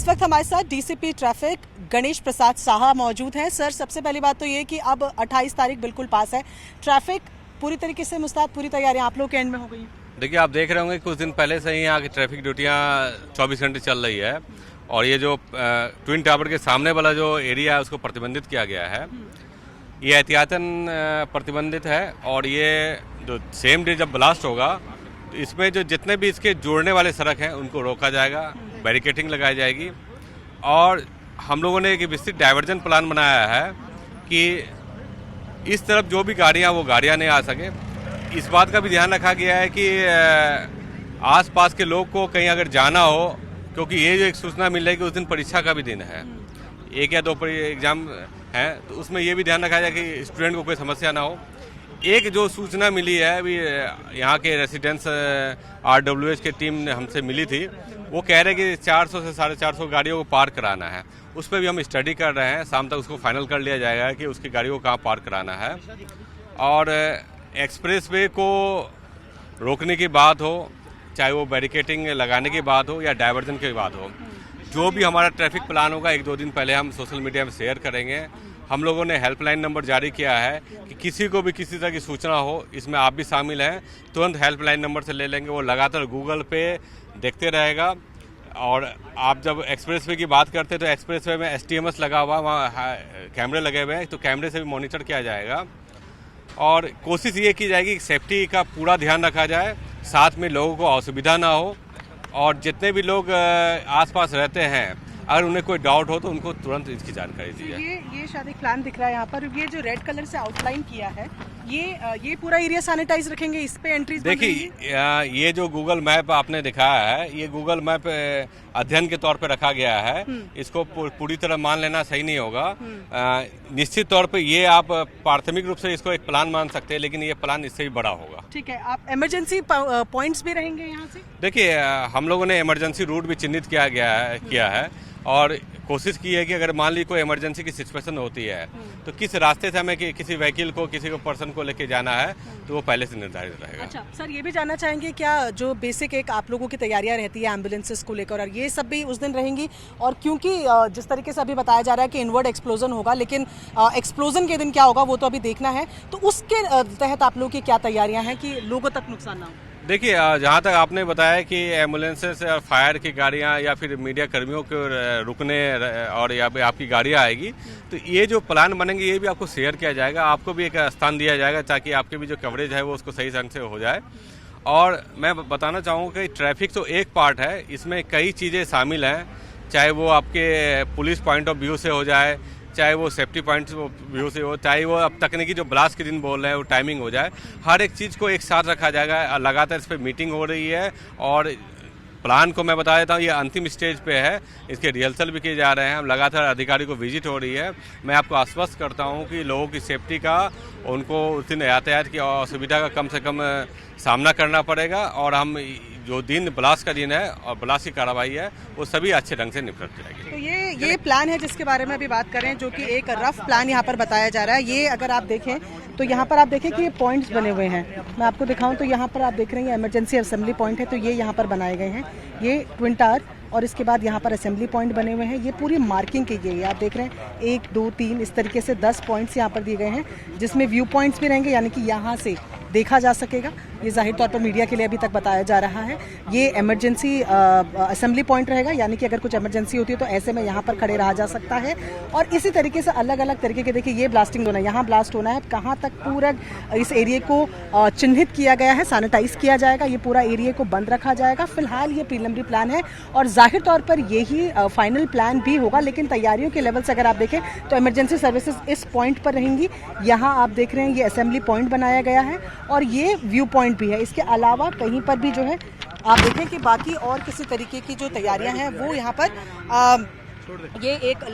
इस वक्त हमारे साथ डीसीपी ट्रैफिक गणेश प्रसाद साहा मौजूद हैं। सर, सबसे पहली बात तो ये कि अब 28 तारीख बिल्कुल पास है, ट्रैफिक पूरी तरीके से मुस्तैद, पूरी तैयारियां आप लोग के एंड में हो गई? देखिए, आप देख रहे होंगे कुछ दिन पहले से ही यहाँ की ट्रैफिक ड्यूटियाँ 24 घंटे चल रही है और ये जो ट्विन टावर के सामने वाला जो एरिया है उसको प्रतिबंधित किया गया है। ये एहतियातन प्रतिबंधित है और ये जो सेम डे जब ब्लास्ट होगा तो इसमें जो जितने भी इसके जोड़ने वाले सड़क हैं उनको रोका जाएगा, बैरिकेटिंग लगाई जाएगी और हम लोगों ने एक विस्तृत डाइवर्जन प्लान बनाया है कि इस तरफ जो भी गाड़ियाँ वो गाड़ियाँ नहीं आ सके। इस बात का भी ध्यान रखा गया है कि आसपास के लोग को कहीं अगर जाना हो, क्योंकि ये जो एक सूचना मिल रही है कि उस दिन परीक्षा का भी दिन है, 1 या 2 एग्जाम है, तो उसमें ये भी ध्यान रखा जाए कि स्टूडेंट को कोई समस्या ना हो। एक जो सूचना मिली है अभी यहाँ के रेसिडेंट्स RWH की टीम ने हमसे मिली थी, वो कह रहे हैं कि 400 से 450 गाड़ियों को पार्क कराना है। उस पर भी हम स्टडी कर रहे हैं, शाम तक उसको फाइनल कर लिया जाएगा कि उसकी गाड़ियों को कहाँ पार्क कराना है। और एक्सप्रेसवे को रोकने की बात हो, चाहे वो बैरिकेटिंग लगाने की बात हो या डाइवर्जन की बात हो, जो भी हमारा ट्रैफिक प्लान होगा 1-2 दिन पहले हम सोशल मीडिया में शेयर करेंगे। हम लोगों ने हेल्पलाइन नंबर जारी किया है कि किसी को भी किसी तरह की सूचना हो, इसमें आप भी शामिल हैं, तुरंत हेल्पलाइन नंबर से ले लेंगे। वो लगातार गूगल पे देखते रहेगा और आप जब एक्सप्रेसवे की बात करते हैं तो एक्सप्रेसवे में STMS लगा हुआ, वहाँ कैमरे लगे हुए हैं, तो कैमरे से भी मॉनिटर किया जाएगा और कोशिश ये की जाएगी कि सेफ्टी का पूरा ध्यान रखा जाए, साथ में लोगों को असुविधा ना हो और जितने भी लोग आसपास रहते हैं अगर उन्हें कोई डाउट हो तो उनको तुरंत इसकी जानकारी दी जाए। ये शायद एक प्लान दिख रहा है यहाँ पर, ये जो रेड कलर से आउटलाइन किया है, ये पूरा एरिया सैनिटाइज रखेंगे, इस पे एंट्रीज। देखिए, ये जो गूगल मैप आपने दिखाया है, ये गूगल मैप अध्ययन के तौर पे रखा गया है, इसको पूरी तरह मान लेना सही नहीं होगा। निश्चित तौर पे ये आप प्राथमिक रूप से इसको एक प्लान मान सकते हैं, लेकिन ये प्लान इससे भी बड़ा होगा। ठीक है, आप इमरजेंसी पॉइंट्स भी रहेंगे यहाँ से? देखिए, हम लोगों ने इमरजेंसी रूट भी चिन्हित किया है और कोशिश की है कि अगर मान ली कोई इमरजेंसी की सिचुएशन होती है तो किस रास्ते से हमें किसी व्हीकल को, किसी को पर्सन को लेके जाना है, तो वो पहले से निर्धारित रहेगा। अच्छा सर, ये भी जानना चाहेंगे क्या जो बेसिक एक आप लोगों की तैयारियां रहती है एम्बुलेंसेस को लेकर, और ये सब भी उस दिन रहेंगी? और क्योंकि जिस तरीके से अभी बताया जा रहा है कि इनवर्ड एक्सप्लोजन होगा, लेकिन एक्सप्लोजन के दिन क्या होगा वो तो अभी देखना है, तो उसके तहत आप लोगों की क्या तैयारियां हैं कि लोगों तक नुकसान ना हो? देखिए, जहाँ तक आपने बताया कि एम्बुलेंसेस और फायर की गाड़ियाँ या फिर मीडिया कर्मियों को रुकने और या फिर आपकी गाड़ियाँ आएगी, तो ये जो प्लान बनेंगे ये भी आपको शेयर किया जाएगा, आपको भी एक स्थान दिया जाएगा ताकि आपकी भी जो कवरेज है वो उसको सही ढंग से हो जाए। और मैं बताना चाहूँगा कि ट्रैफिक तो एक पार्ट है, इसमें कई चीज़ें शामिल हैं, चाहे वो आपके पुलिस पॉइंट ऑफ व्यू से हो जाए, चाहे वो सेफ्टी पॉइंट व्यू से हो, चाहे वो अब तकनीकी जो ब्लास्ट के दिन बोल रहे हैं वो टाइमिंग हो जाए, हर एक चीज़ को एक साथ रखा जाएगा। लगातार इस पर मीटिंग हो रही है और प्लान को मैं बता देता हूँ, ये अंतिम स्टेज पे है, इसके रिहर्सल भी किए जा रहे हैं, हम लगातार अधिकारी को विजिट हो रही है। मैं आपको आश्वस्त करता हूँ कि लोगों की सेफ्टी का, उनको उस दिन यातायात की असुविधा का कम से कम सामना करना पड़ेगा और हम जो दिन ब्लास्ट का दिन है और ब्लास्ट की कार्रवाई है वो सभी अच्छे ढंग से निपट जाएगी। तो ये प्लान है जिसके बारे में अभी बात करें, जो कि एक रफ प्लान यहाँ पर बताया जा रहा है। ये अगर आप देखें तो यहाँ पर आप देखें कि ये पॉइंट्स बने हुए हैं, मैं आपको दिखाऊं तो यहाँ पर आप देख रहे हैं इमरजेंसी असेंबली पॉइंट है, तो ये यहाँ पर बनाए गए हैं, ये ट्विन टावर और इसके बाद यहाँ पर असेंबली पॉइंट बने हुए हैं। ये पूरी मार्किंग की गई है, आप देख रहे हैं 1, 2, 3 इस तरीके से 10 पॉइंट्स यहाँ पर दिए गए हैं, जिसमें व्यू पॉइंट्स भी रहेंगे, यानी कि यहाँ से देखा जा सकेगा। ये जाहिर तौर पर मीडिया के लिए अभी तक बताया जा रहा है। ये इमरजेंसी असेंबली पॉइंट रहेगा, यानी कि अगर कुछ इमरजेंसी होती है तो ऐसे में यहाँ पर खड़े रहा जा सकता है। और इसी तरीके से अलग अलग तरीके के, देखिए ये ब्लास्टिंग होना है, यहाँ ब्लास्ट होना है, कहाँ तक पूरा इस एरिया को चिन्हित किया गया है, सैनिटाइज किया जाएगा, ये पूरा एरिया को बंद रखा जाएगा। फिलहाल ये प्रीलिमिनरी प्लान है और जाहिर तौर पर यही फाइनल प्लान भी होगा, लेकिन तैयारियों के लेवल से अगर आप देखें तो इमरजेंसी सर्विसेज इस पॉइंट पर रहेंगी। यहाँ आप देख रहे हैं ये असेंबली पॉइंट बनाया गया है और ये व्यू पॉइंट भी है। इसके अलावा कहीं पर भी जो है आप देखें कि बाकी और किसी तरीके की जो तैयारियां हैं वो यहाँ पर ये एक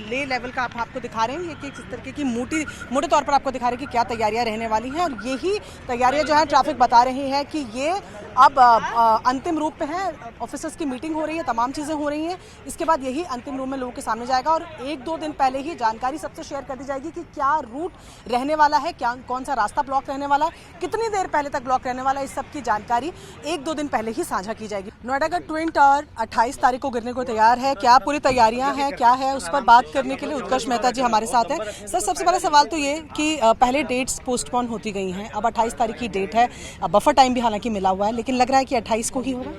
ले लेवल का आपको दिखा रहे हैं, ये किस तरीके की मोटे तौर पर आपको दिखा रहे हैं कि क्या तैयारियां रहने वाली हैं। और यही तैयारियां जो है ट्रैफिक बता रही हैं कि ये अब अंतिम रूप पे है, ऑफिसर्स की मीटिंग हो रही है, तमाम चीज़ें हो रही हैं। इसके बाद यही अंतिम रूप में लोगों के सामने जाएगा और 1-2 दिन पहले ही जानकारी सबसे शेयर कर दी जाएगी कि क्या रूट रहने वाला है, क्या कौन सा रास्ता ब्लॉक रहने वाला है, कितनी देर पहले तक ब्लॉक रहने वाला है, इस सब की जानकारी 1-2 दिन पहले ही साझा की जाएगी। नोएडा का ट्विन टावर 28 तारीख को गिरने को तैयार है। क्या पूरी तैयारियां हैं, क्या है, उस पर बात करने के लिए उत्कर्ष मेहता जी हमारे साथ हैं। सर, सबसे पहला सवाल तो ये कि पहले डेट्स पोस्टपोन होती गई हैं, अब 28 तारीख की डेट है। बफर टाइम भी हालांकि मिला हुआ है, लेकिन लग रहा है कि 28 को ही होगा।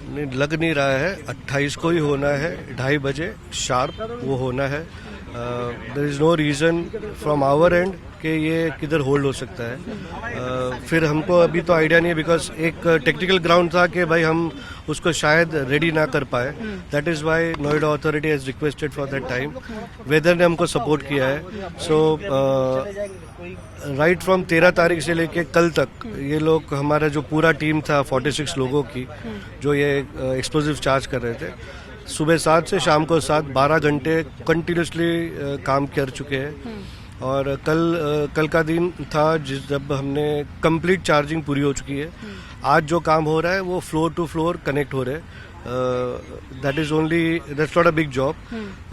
नहीं, लग नहीं रहा है, 28 को ही होना है, 2:30 बजे शार्प वो होना है। There is no reason from our end कि ये किधर होल्ड हो सकता है। फिर हमको अभी तो आइडिया नहीं है, बिकॉज एक टेक्निकल ग्राउंड था कि भाई हम उसको शायद रेडी ना कर पाए। That is why Noida authority has requested for that time. Weather ने हमको सपोर्ट किया है। सो राइट फ्रॉम 13 तारीख से लेके कल तक ये लोग, हमारा जो पूरा टीम था 46 लोगों की, जो ये एक्सप्लोजिव चार्ज कर रहे थे, सुबह 7 से शाम को 7, 12 घंटे कंटिन्यूसली काम कर चुके हैं। और कल का दिन था जब हमने कंप्लीट चार्जिंग पूरी हो चुकी है। आज जो काम हो रहा है वो फ्लोर टू फ्लोर कनेक्ट हो रहे हैं। That's not a big job,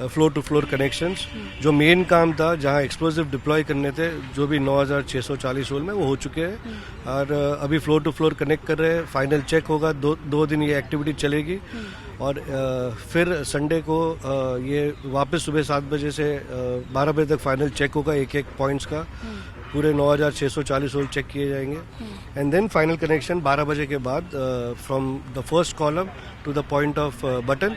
floor to floor connections. जो मेन काम था, जहां एक्सप्लोजिव डिप्लॉय करने थे, जो भी 9640 होल में, वो हो चुके हैं। और अभी फ्लोर टू फ्लोर कनेक्ट कर रहे हैं। फाइनल चेक होगा, दो दिन ये एक्टिविटी चलेगी। और फिर संडे को ये वापस सुबह 7 बजे से 12 बजे तक फाइनल चेक होगा, एक पॉइंट्स का। पूरे 9640 होल चेक किए जाएंगे। एंड देन फाइनल कनेक्शन 12 बजे के बाद from the first column to the point off button,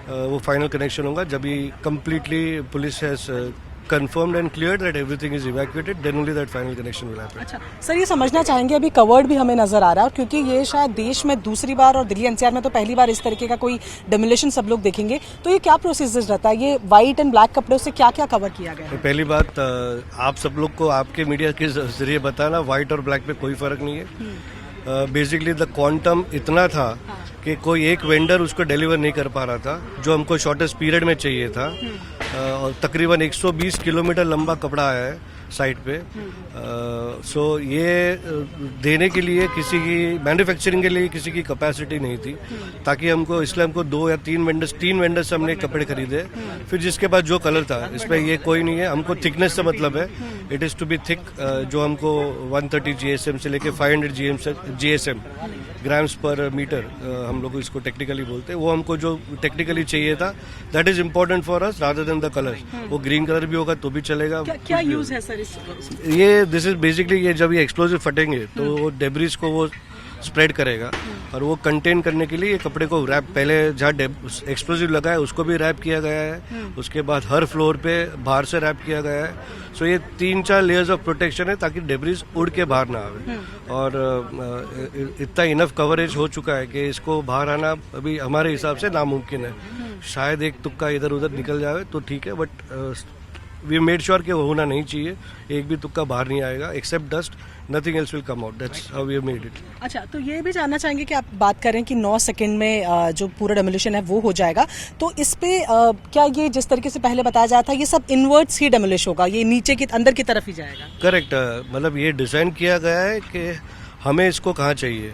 वो फाइनल कनेक्शन होगा। जब भी completely police has confirmed and cleared that everything is evacuated, then only that final connection will happen. अच्छा sir, ये समझना चाहेंगे, अभी कवर्ड भी हमें नजर आ रहा है, क्योंकि ये शायद देश में दूसरी बार और दिल्ली एनसीआर में तो पहली बार इस तरीके का कोई डेमोलिशन सब लोग देखेंगे। तो ये क्या प्रोसीजर रहता है, ये व्हाइट एंड ब्लैक कपड़ों से क्या क्या कवर किया गया है? पहली बात, आप सब लोग को आपके मीडिया के जरिए बताना, व्हाइट और ब्लैक में कोई फर्क नहीं है। बेसिकली द क्वांटम इतना था कि कोई एक वेंडर उसको डिलीवर नहीं कर पा रहा था, जो हमको शॉर्टेस्ट पीरियड में चाहिए था। और तकरीबन 120 किलोमीटर लंबा कपड़ा आया है साइट पे। सो ये देने के लिए किसी की, मैन्युफैक्चरिंग के लिए किसी की कैपेसिटी नहीं थी, ताकि हमको, इसलिए हमको 2 या 3 वेंडर्स से हमने कपड़े खरीदे। फिर जिसके बाद जो कलर था, इसमें ये कोई नहीं है, हमको थिकनेस से मतलब है। It is to be thick, जो हमको 130 GSM से लेके 500 GSM ग्राम्स पर मीटर, हम लोग इसको टेक्निकली बोलते हैं, वो हमको जो टेक्निकली चाहिए था, that is important for us rather than the colour. वो ग्रीन कलर भी होगा तो भी चलेगा। क्या यूज है सर इस? ये दिस इज बेसिकली, ये जब ये एक्सप्लोजिव फटेंगे तो वो डेब्रिस को वो स्प्रेड करेगा, और वो कंटेन करने के लिए ये कपड़े को रैप, पहले जहाँ एक्सप्लोजिव लगा है उसको भी रैप किया गया है। उसके बाद हर फ्लोर पे बाहर से रैप किया गया है। सो ये 3-4 लेयर्स ऑफ प्रोटेक्शन है, ताकि डेब्रिस उड़ के बाहर ना आवे। और इतना इनफ कवरेज हो चुका है कि इसको बाहर आना अभी हमारे हिसाब से नामुमकिन है। शायद एक तुक्का इधर उधर निकल जाए तो ठीक है, बट वी मेड श्योर कि वो होना नहीं चाहिए। एक भी तुक्का बाहर नहीं आएगा, except dust, nothing else will come out. That's how we have made it. अच्छा, तो ये भी जानना चाहेंगे कि आप बात करें कि 9 सेकंड में जो पूरा डेमोलिशन है वो हो जाएगा, तो इस पे क्या ये जिस तरीके से पहले बताया जाता था, ये सब इनवर्ट्स ही डेमोलिश होगा, ये नीचे की अंदर की तरफ ही जाएगा? करेक्ट, मतलब ये डिजाइन किया गया है कि हमें इसको कहाँ चाहिए।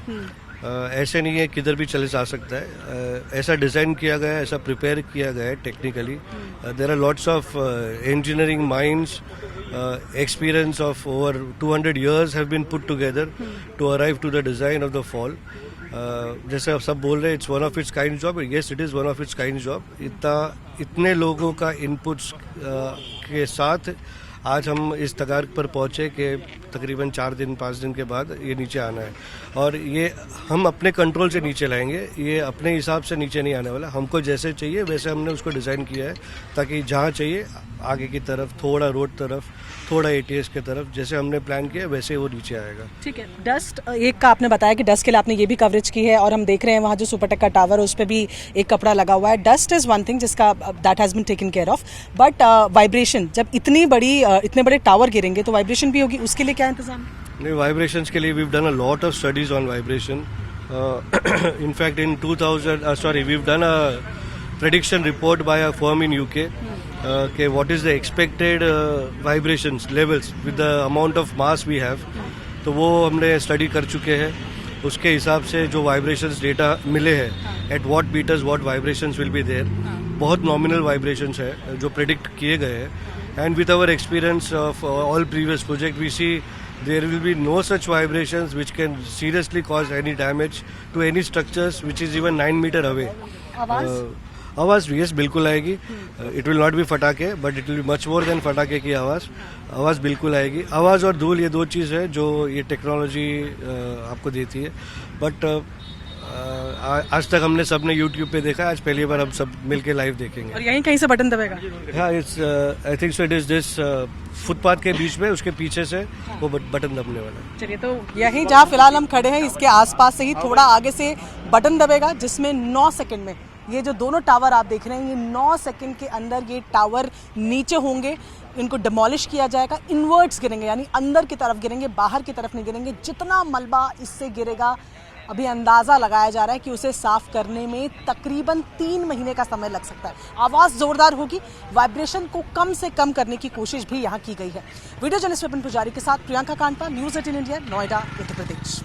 ऐसे नहीं है किधर भी चले जा सकता है। ऐसा डिज़ाइन किया गया है, ऐसा प्रिपेयर किया गया है technically. There are lots of engineering minds, experience of over 200 years have been put together to arrive to the design of the fall. जैसे आप सब बोल रहे हैं, it's one of its kind job. Yes, it is one of its kind job. इतने लोगों का inputs के साथ आज हम इस तगार पर पहुंचे कि तकरीबन 4-5 दिन के बाद ये नीचे आना है। और ये हम अपने कंट्रोल से नीचे लाएंगे, ये अपने हिसाब से नीचे नहीं आने वाला। हमको जैसे चाहिए वैसे हमने उसको डिज़ाइन किया है, ताकि जहाँ चाहिए आगे की तरफ, थोड़ा रोड तरफ, थोड़ा ATS के तरफ, जैसे हमने प्लान किया वैसे वो नीचे आएगा। ठीक है। डस्ट एक का आपने बताया कि डस्ट के लिए आपने ये भी कवरेज की है, और हम देख रहे हैं वहाँ जो सुपरटेक का टावर है उस पर भी एक कपड़ा लगा हुआ है। डस्ट इज़ वन थिंग जिसका that has been taken care of, but vibration, जब इतने बड़े टावर गिरेंगे तो वाइब्रेशन भी होगी, उसके लिए क्या इंतजाम? नहीं, वाइब्रेशंस के लिए we have done a lot of studies on vibration. in fact in 2000 we've done a prediction report by a firm in UK, okay, what is the expected vibrations levels with the amount of mass we have, तो वो हमने study कर चुके हैं। उसके हिसाब से जो वाइब्रेशंस डेटा मिले हैं at what meters what vibrations will be there, बहुत नॉमिनल वाइब्रेशंस है जो प्रेडिक्ट किए गए हैं। And with our experience of all previous project we see there will be no such vibrations which can seriously cause any damage to any structures which is even 9 meter away. आवाज़ yes बिल्कुल आएगी. It will not be फटाके but it will be much more than फटाके की आवाज़ बिल्कुल आएगी. आवाज़ और धूल ये दो चीज़ है जो ये टेक्नोलॉजी आपको देती है. बट आज तक हमने सबने YouTube पे देखा, आज पहली बार हम सब मिलके लाइव देखेंगे. और यहीं कहीं से बटन दबेगा? हाँ, it's I think so it is this footpath के बीच में, उसके पीछे से वो बटन दबने वाला है. चलिए, तो यहीं जहाँ फिलहाल हम खड़े हैं इसके आसपास से ही थोड़ा आगे से बटन दबेगा जिसमें 9 सेकंड में ये जो दोनों टावर आप देख रहे हैं ये 9 सेकंड के अंदर ये टावर नीचे होंगे, इनको डिमोलिश किया जाएगा. इनवर्ट्स गिरेंगे यानी अंदर की तरफ गिरेंगे, बाहर की तरफ नहीं गिरेंगे. जितना मलबा इससे गिरेगा अभी अंदाज़ा लगाया जा रहा है कि उसे साफ करने में तकरीबन 3 महीने का समय लग सकता है. आवाज़ ज़ोरदार होगी, वाइब्रेशन को कम से कम करने की कोशिश भी यहाँ की गई है. वीडियो जर्नलिस्ट विपिन पुजारी के साथ प्रियंका कांडपा, न्यूज़ 18 इंडिया, नोएडा, उत्तर प्रदेश.